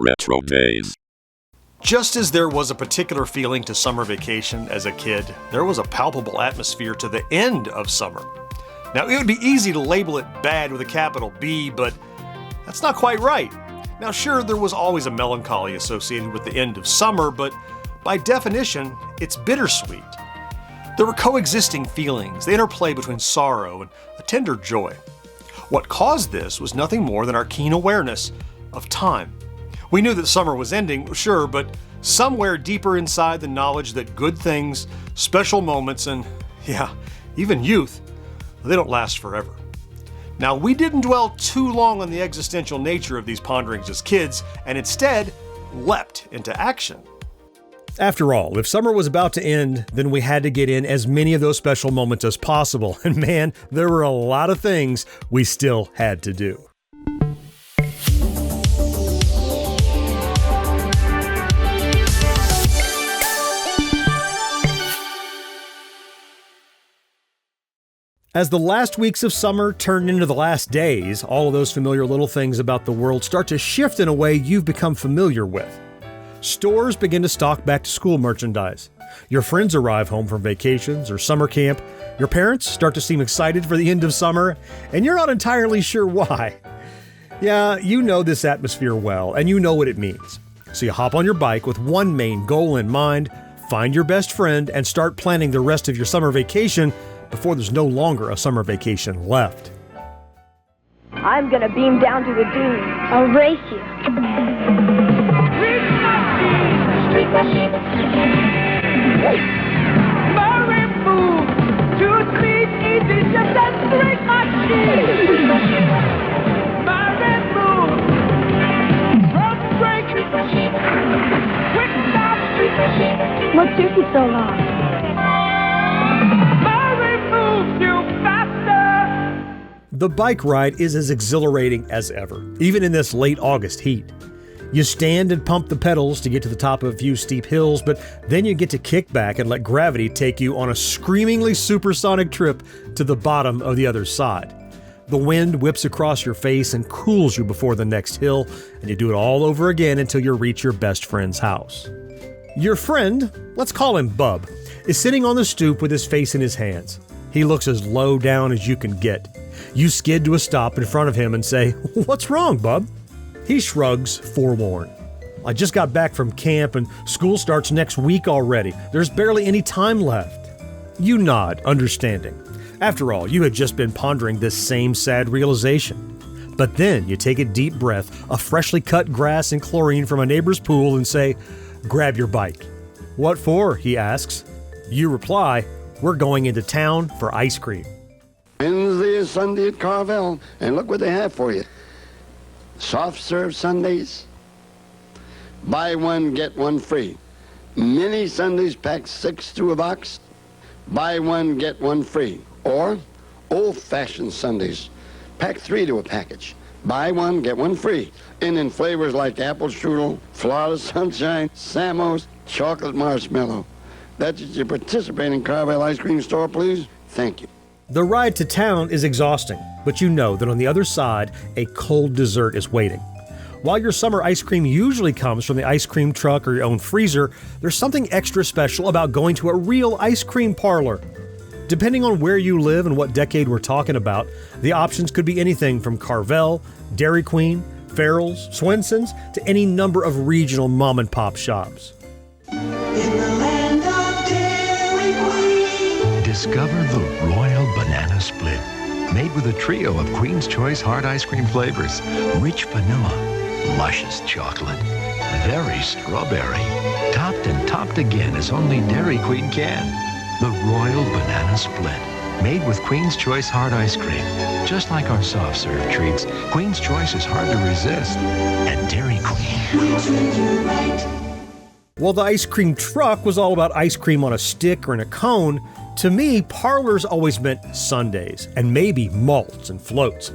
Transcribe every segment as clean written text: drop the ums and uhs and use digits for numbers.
RetroDaze. Just as there was a particular feeling to summer vacation as a kid, there was a palpable atmosphere to the end of summer. Now, it would be easy to label it bad with a capital B, but that's not quite right. Now, sure, there was always a melancholy associated with the end of summer, but by definition, it's bittersweet. There were coexisting feelings, the interplay between sorrow and a tender joy. What caused this was nothing more than our keen awareness of time. We knew that summer was ending, sure, but somewhere deeper inside the knowledge that good things, special moments, and even youth, they don't last forever. Now, we didn't dwell too long on the existential nature of these ponderings as kids, and instead leapt into action. After all, if summer was about to end, then we had to get in as many of those special moments as possible. And man, there were a lot of things we still had to do. As the last weeks of summer turn into the last days, all of those familiar little things about the world start to shift in a way you've become familiar with. Stores begin to stock back-to-school merchandise. Your friends arrive home from vacations or summer camp. Your parents start to seem excited for the end of summer, and you're not entirely sure why. Yeah, you know this atmosphere well, and you know what it means. So you hop on your bike with one main goal in mind, find your best friend, and start planning the rest of your summer vacation before there's no longer a summer vacation left. I'm gonna beam down to the dunes. I'll race you. Street machine. Murray move. Too sweet, easy, just a street machine. Murray move. From break. Quick stop. Street machine. What took you so long? The bike ride is as exhilarating as ever, even in this late August heat. You stand and pump the pedals to get to the top of a few steep hills, but then you get to kick back and let gravity take you on a screamingly supersonic trip to the bottom of the other side. The wind whips across your face and cools you before the next hill, and you do it all over again until you reach your best friend's house. Your friend, let's call him Bub, is sitting on the stoop with his face in his hands. He looks as low down as you can get. You skid to a stop in front of him and say, "What's wrong, Bub?" He shrugs, forlorn. "I just got back from camp and school starts next week already. There's barely any time left." You nod, understanding. After all, you had just been pondering this same sad realization. But then you take a deep breath of freshly cut grass and chlorine from a neighbor's pool and say, "Grab your bike." "What for?" he asks. You reply, "We're going into town for ice cream." Wednesday is Sunday at Carvel, and look what they have for you. Soft serve Sundays, buy one, get one free. Mini Sundays packed 6 to a box, buy one, get one free. Or old-fashioned Sundays, pack 3 to a package, buy one, get one free. And in flavors like apple strudel, Florida sunshine, Samos, chocolate marshmallow. That's at your participating Carvel ice cream store, please. Thank you. The ride to town is exhausting, but you know that on the other side, a cold dessert is waiting. While your summer ice cream usually comes from the ice cream truck or your own freezer, there's something extra special about going to a real ice cream parlor. Depending on where you live and what decade we're talking about, the options could be anything from Carvel, Dairy Queen, Farrell's, Swenson's, to any number of regional mom-and-pop shops. Discover the Royal Banana Split, made with a trio of Queen's Choice hard ice cream flavors, rich vanilla, luscious chocolate, very strawberry, topped and topped again as only Dairy Queen can. The Royal Banana Split, made with Queen's Choice hard ice cream. Just like our soft serve treats, Queen's Choice is hard to resist at Dairy Queen. While the ice cream truck was all about ice cream on a stick or in a cone, to me, parlors always meant sundaes and maybe malts and floats.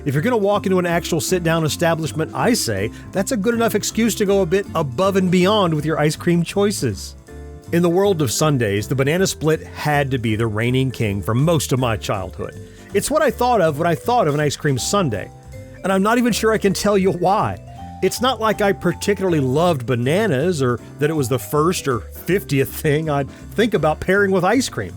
If you're going to walk into an actual sit-down establishment, I say that's a good enough excuse to go a bit above and beyond with your ice cream choices. In the world of sundaes, the banana split had to be the reigning king for most of my childhood. It's what I thought of when I thought of an ice cream sundae, and I'm not even sure I can tell you why. It's not like I particularly loved bananas or that it was the first or 50th thing I'd think about pairing with ice cream.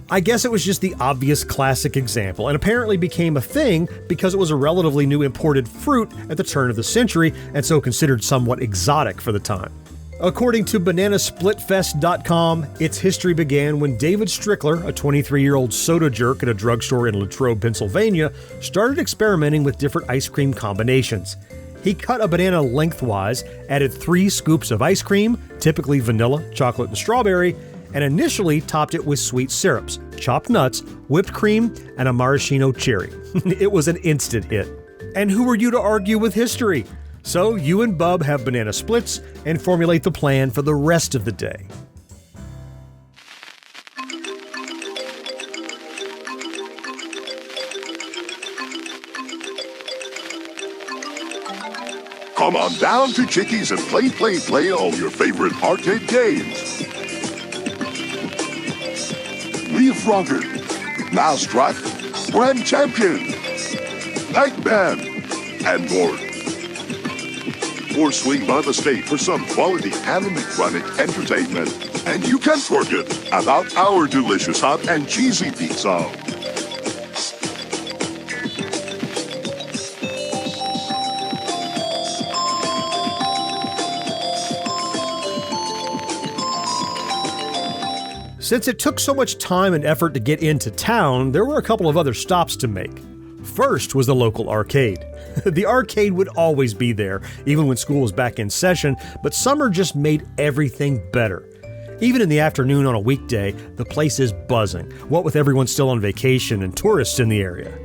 I guess it was just the obvious classic example, and apparently became a thing because it was a relatively new imported fruit at the turn of the century, and so considered somewhat exotic for the time. According to bananasplitfest.com, its history began when David Strickler, a 23-year-old soda jerk at a drugstore in Latrobe, Pennsylvania, started experimenting with different ice cream combinations. He cut a banana lengthwise, added 3 scoops of ice cream, typically vanilla, chocolate, and strawberry, and initially topped it with sweet syrups, chopped nuts, whipped cream, and a maraschino cherry. It was an instant hit. And who are you to argue with history? So you and Bub have banana splits and formulate the plan for the rest of the day. Come on down to Chickies and play all your favorite arcade games. Leaf Frogger, Mousetrap, Grand Champion, Nightman, and more. Or swing by the state for some quality animatronic entertainment. And you can't forget about our delicious hot and cheesy pizza. Since it took so much time and effort to get into town, there were a couple of other stops to make. First was the local arcade. The arcade would always be there, even when school was back in session, but summer just made everything better. Even in the afternoon on a weekday, the place is buzzing, what with everyone still on vacation and tourists in the area.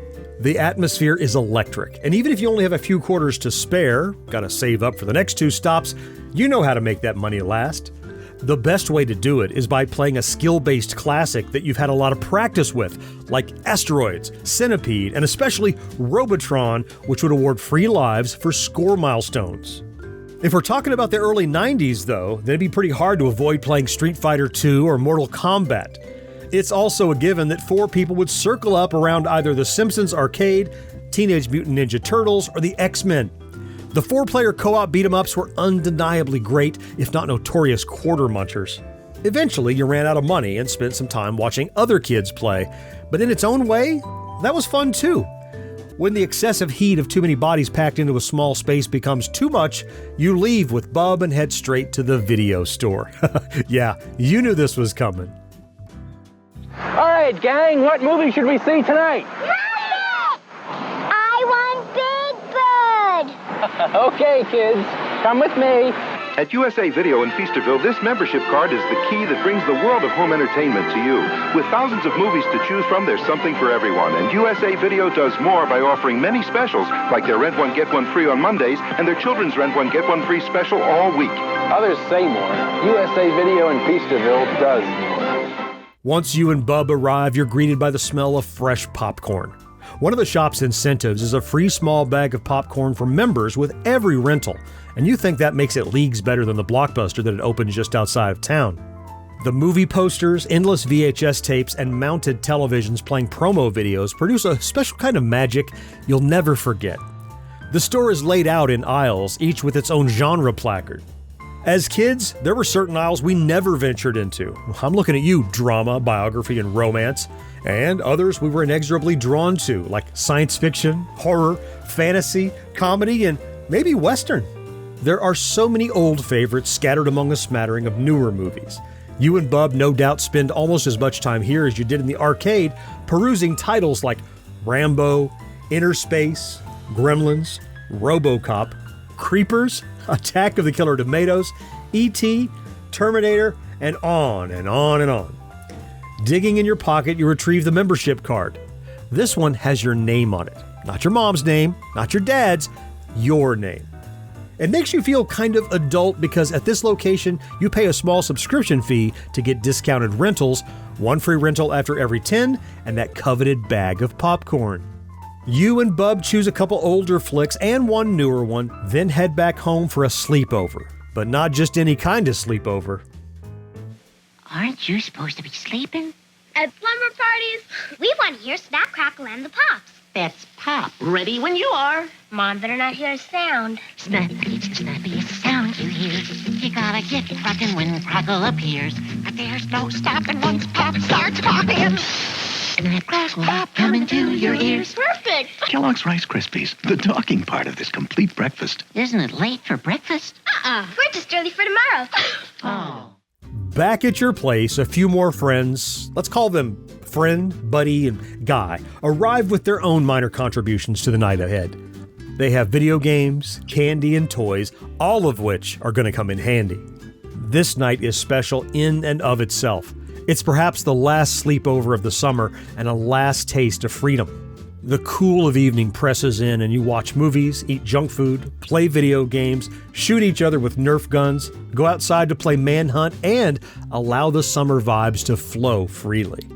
The atmosphere is electric, and even if you only have a few quarters to spare, gotta save up for the next 2 stops, you know how to make that money last. The best way to do it is by playing a skill-based classic that you've had a lot of practice with, like Asteroids, Centipede, and especially Robotron, which would award free lives for score milestones. If we're talking about the early 90s, though, then it'd be pretty hard to avoid playing Street Fighter II or Mortal Kombat. It's also a given that 4 people would circle up around either The Simpsons arcade, Teenage Mutant Ninja Turtles, or the X-Men. The 4-player co-op beat-em-ups were undeniably great, if not notorious quarter munchers. Eventually, you ran out of money and spent some time watching other kids play, but in its own way, that was fun too. When the excessive heat of too many bodies packed into a small space becomes too much, you leave with Bub and head straight to the video store. Yeah, you knew this was coming. All right, gang, what movie should we see tonight? Okay, kids, come with me. At USA Video in Feasterville, this membership card is the key that brings the world of home entertainment to you. With thousands of movies to choose from, there's something for everyone. And USA Video does more by offering many specials, like their Rent One, Get One Free on Mondays, and their Children's Rent One, Get One Free special all week. Others say more. USA Video in Feasterville does more. Once you and Bub arrive, you're greeted by the smell of fresh popcorn. One of the shop's incentives is a free small bag of popcorn for members with every rental, and you think that makes it leagues better than the Blockbuster that had opened just outside of town. The movie posters, endless VHS tapes, and mounted televisions playing promo videos produce a special kind of magic you'll never forget. The store is laid out in aisles, each with its own genre placard. As kids, there were certain aisles we never ventured into. I'm looking at you, drama, biography, and romance. And others we were inexorably drawn to, like science fiction, horror, fantasy, comedy, and maybe Western. There are so many old favorites scattered among a smattering of newer movies. You and Bub no doubt spend almost as much time here as you did in the arcade, perusing titles like Rambo, Inner Space, Gremlins, RoboCop, Creepers, Attack of the Killer Tomatoes, E.T., Terminator, and on and on and on. Digging in your pocket, you retrieve the membership card. This one has your name on it. Not your mom's name, not your dad's, your name. It makes you feel kind of adult because at this location, you pay a small subscription fee to get discounted rentals, 1 free rental after every 10, and that coveted bag of popcorn. You and Bub choose a couple older flicks and 1 newer one, then head back home for a sleepover. But not just any kind of sleepover. Aren't you supposed to be sleeping? At slumber parties, we want to hear Snap, Crackle, and the Pops. That's Pop. Ready when you are. Mom better not hear a sound. Snappy's the snappiest sound you hear. You gotta get rockin' when Crackle appears. But there's no stopping once Pop starts popping. Snap, crackle, pop coming to your ears. Perfect. Kellogg's Rice Krispies, the talking part of this complete breakfast. Isn't it late for breakfast? We're just early for tomorrow. Oh. Back at your place, a few more friends, let's call them friend, buddy, and guy, arrive with their own minor contributions to the night ahead. They have video games, candy, and toys, all of which are going to come in handy. This night is special in and of itself. It's perhaps the last sleepover of the summer and a last taste of freedom. The cool of evening presses in and you watch movies, eat junk food, play video games, shoot each other with Nerf guns, go outside to play manhunt, and allow the summer vibes to flow freely.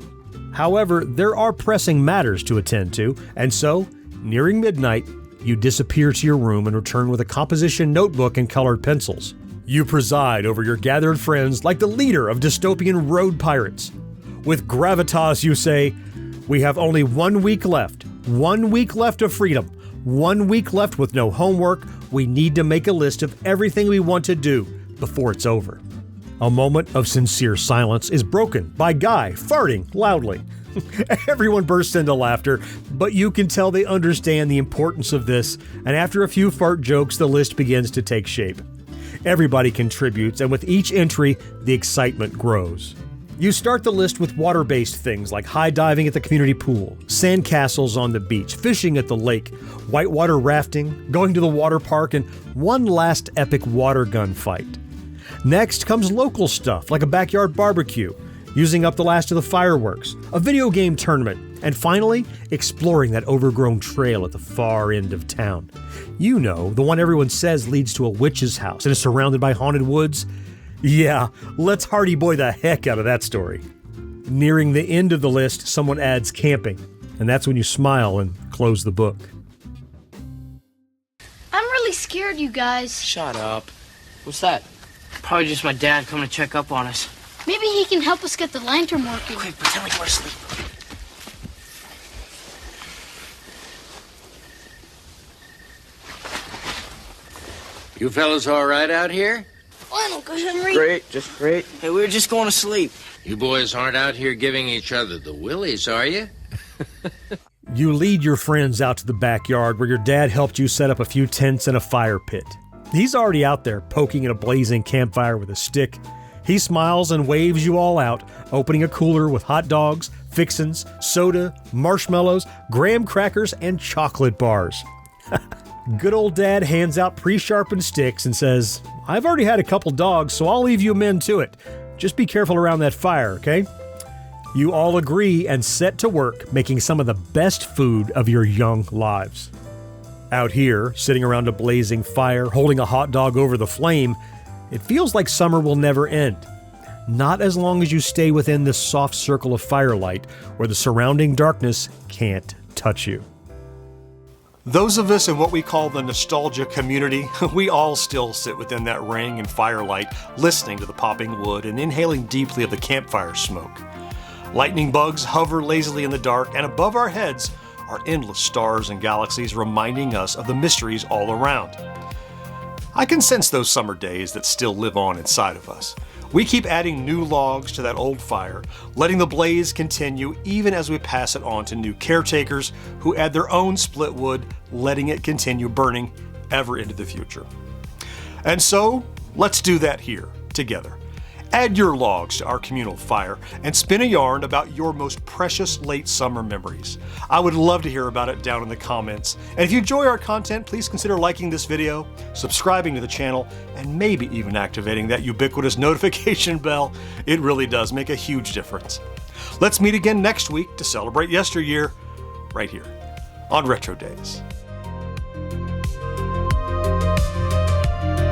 However, there are pressing matters to attend to, and so, nearing midnight, you disappear to your room and return with a composition notebook and colored pencils. You preside over your gathered friends like the leader of dystopian road pirates. With gravitas, you say, "We have only 1 week left. 1 week left of freedom. 1 week left with no homework. We need to make a list of everything we want to do before it's over." A moment of sincere silence is broken by Guy farting loudly. Everyone bursts into laughter, but you can tell they understand the importance of this, and after a few fart jokes, the list begins to take shape. Everybody contributes, and with each entry, the excitement grows. You start the list with water-based things like high diving at the community pool, sand castles on the beach, fishing at the lake, whitewater rafting, going to the water park, and one last epic water gun fight. Next comes local stuff like a backyard barbecue, using up the last of the fireworks, a video game tournament, and finally, exploring that overgrown trail at the far end of town. You know, the one everyone says leads to a witch's house and is surrounded by haunted woods. Yeah, let's Hardy Boy the heck out of that story. Nearing the end of the list, someone adds camping, and that's when you smile and close the book. I'm really scared, you guys. Shut up. What's that? Probably just my dad coming to check up on us. Maybe he can help us get the lantern working. Quick, pretend like we're asleep. You fellas all right out here? Fine, Uncle Henry. Great, just great. Hey, we were just going to sleep. You boys aren't out here giving each other the willies, are you? You lead your friends out to the backyard where your dad helped you set up a few tents and a fire pit. He's already out there poking at a blazing campfire with a stick. He smiles and waves you all out, opening a cooler with hot dogs, fixins, soda, marshmallows, graham crackers, and chocolate bars. Good old dad hands out pre-sharpened sticks and says, "I've already had a couple dogs, so I'll leave you men to it. Just be careful around that fire, okay?" You all agree and set to work making some of the best food of your young lives. Out here, sitting around a blazing fire, holding a hot dog over the flame, it feels like summer will never end. Not as long as you stay within this soft circle of firelight where the surrounding darkness can't touch you. Those of us in what we call the nostalgia community, we all still sit within that ring and firelight, listening to the popping wood and inhaling deeply of the campfire smoke. Lightning bugs hover lazily in the dark, and above our heads are endless stars and galaxies reminding us of the mysteries all around. I can sense those summer days that still live on inside of us. We keep adding new logs to that old fire, letting the blaze continue even as we pass it on to new caretakers who add their own split wood, letting it continue burning ever into the future. And so, let's do that here, together. Add your logs to our communal fire and spin a yarn about your most precious late summer memories. I would love to hear about it down in the comments. And if you enjoy our content, please consider liking this video, subscribing to the channel, and maybe even activating that ubiquitous notification bell. It really does make a huge difference. Let's meet again next week to celebrate yesteryear, right here on RetroDaze.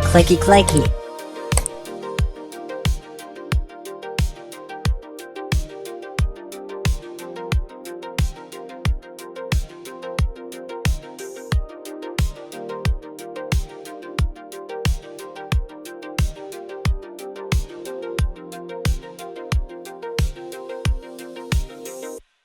Clicky clacky.